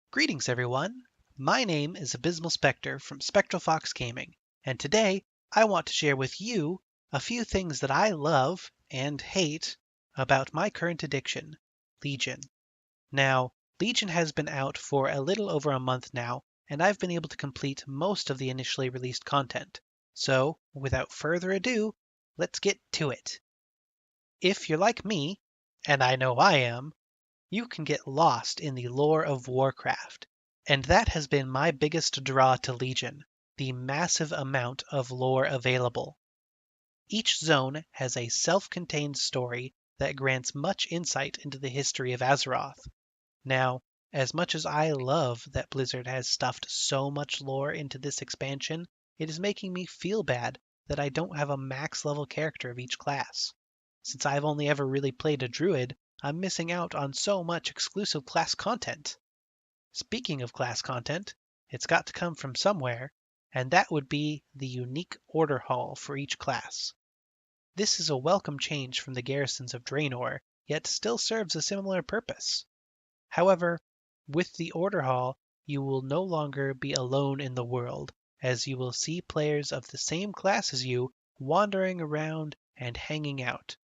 Greetings, everyone. My name is Abysmal Specter from Spectral Gaming, and today I want to share with you a few things that I love and hate about my current addiction, Legion. Now, Legion has been out for a little over a month now, and I've been able to complete most of the initially released content. So, without further ado, let's get to it. If you're like me, and I know I am, you can get lost in the lore of Warcraft, and that has been my biggest draw to Legion, the massive amount of lore available. Each zone has a self-contained story that grants much insight into the history of Azeroth. Now, as much as I love that Blizzard has stuffed so much lore into this expansion, it is making me feel bad that I don't have a max level character of each class. Since I've only ever really played a druid, I'm missing out on so much exclusive class content. Speaking of class content, it's got to come from somewhere, and that would be the unique order hall for each class. This is a welcome change from the garrisons of Draenor, yet still serves a similar purpose. However, with the order hall, you will no longer be alone in the world, as you will see players of the same class as you wandering around and hanging out,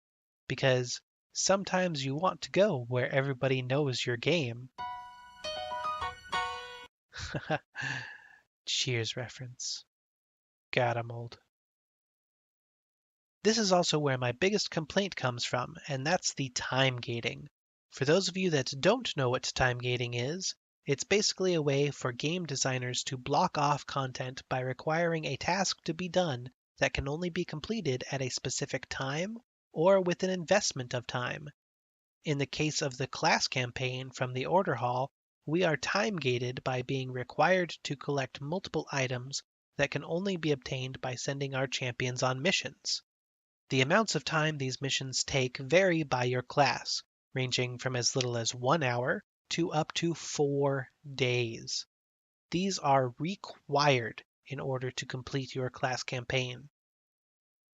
because sometimes you want to go where everybody knows your game. Cheers reference. God, I'm old. This is also where my biggest complaint comes from, and that's the time gating. For those of you that don't know what time gating is, it's basically a way for game designers to block off content by requiring a task to be done that can only be completed at a specific time or with an investment of time. In the case of the class campaign from the Order Hall, we are time gated by being required to collect multiple items that can only be obtained by sending our champions on missions. The amounts of time these missions take vary by your class, ranging from as little as 1 hour to up to 4 days. These are required in order to complete your class campaign.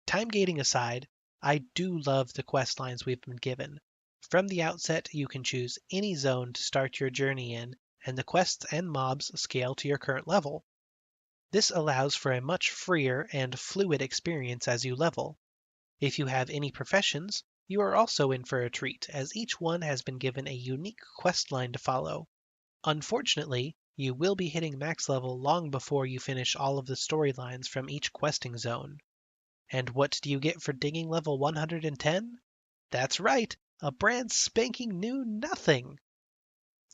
Time gating aside, I do love the quest lines we've been given. From the outset, you can choose any zone to start your journey in, and the quests and mobs scale to your current level. This allows for a much freer and fluid experience as you level. If you have any professions, you are also in for a treat, as each one has been given a unique quest line to follow. Unfortunately, you will be hitting max level long before you finish all of the storylines from each questing zone. And what do you get for digging level 110? That's right, a brand spanking new nothing!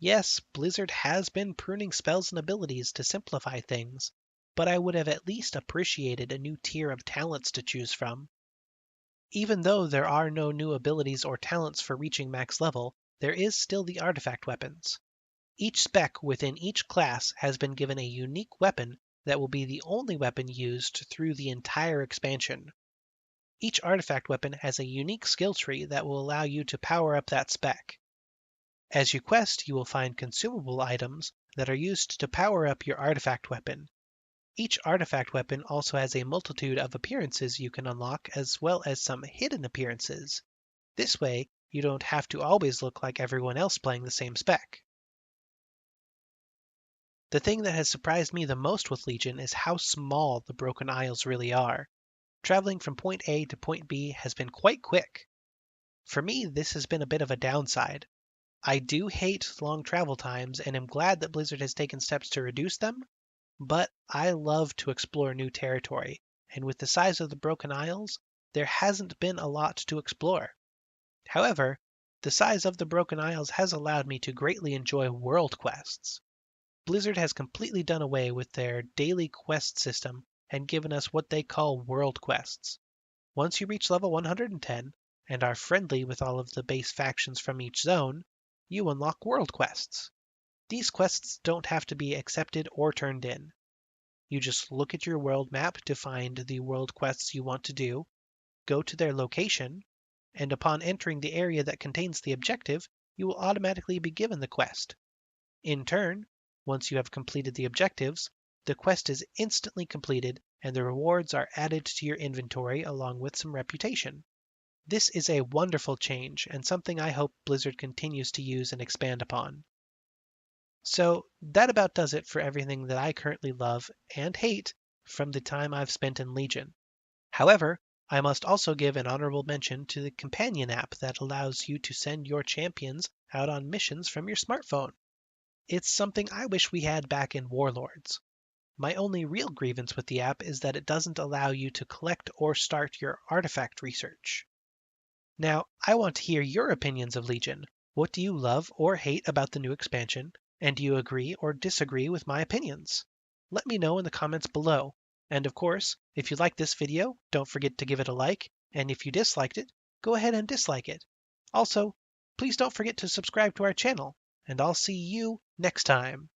Yes, Blizzard has been pruning spells and abilities to simplify things, but I would have at least appreciated a new tier of talents to choose from. Even though there are no new abilities or talents for reaching max level, there is still the artifact weapons. Each spec within each class has been given a unique weapon that will be the only weapon used through the entire expansion. Each artifact weapon has a unique skill tree that will allow you to power up that spec. As you quest, you will find consumable items that are used to power up your artifact weapon. Each artifact weapon also has a multitude of appearances you can unlock, as well as some hidden appearances. This way, you don't have to always look like everyone else playing the same spec. The thing that has surprised me the most with Legion is how small the Broken Isles really are. Traveling from point A to point B has been quite quick. For me, this has been a bit of a downside. I do hate long travel times and am glad that Blizzard has taken steps to reduce them, but I love to explore new territory, and with the size of the Broken Isles, there hasn't been a lot to explore. However, the size of the Broken Isles has allowed me to greatly enjoy world quests. Blizzard has completely done away with their daily quest system and given us what they call world quests. Once you reach level 110 and are friendly with all of the base factions from each zone, you unlock world quests. These quests don't have to be accepted or turned in. You just look at your world map to find the world quests you want to do, go to their location, and upon entering the area that contains the objective, you will automatically be given the quest. In turn, once you have completed the objectives, the quest is instantly completed and the rewards are added to your inventory along with some reputation. This is a wonderful change and something I hope Blizzard continues to use and expand upon. So that about does it for everything that I currently love and hate from the time I've spent in Legion. However, I must also give an honorable mention to the companion app that allows you to send your champions out on missions from your smartphone. It's something I wish we had back in Warlords. My only real grievance with the app is that it doesn't allow you to collect or start your artifact research. Now, I want to hear your opinions of Legion. What do you love or hate about the new expansion? And do you agree or disagree with my opinions? Let me know in the comments below. And of course, if you liked this video, don't forget to give it a like. And if you disliked it, go ahead and dislike it. Also, please don't forget to subscribe to our channel. And I'll see you next time.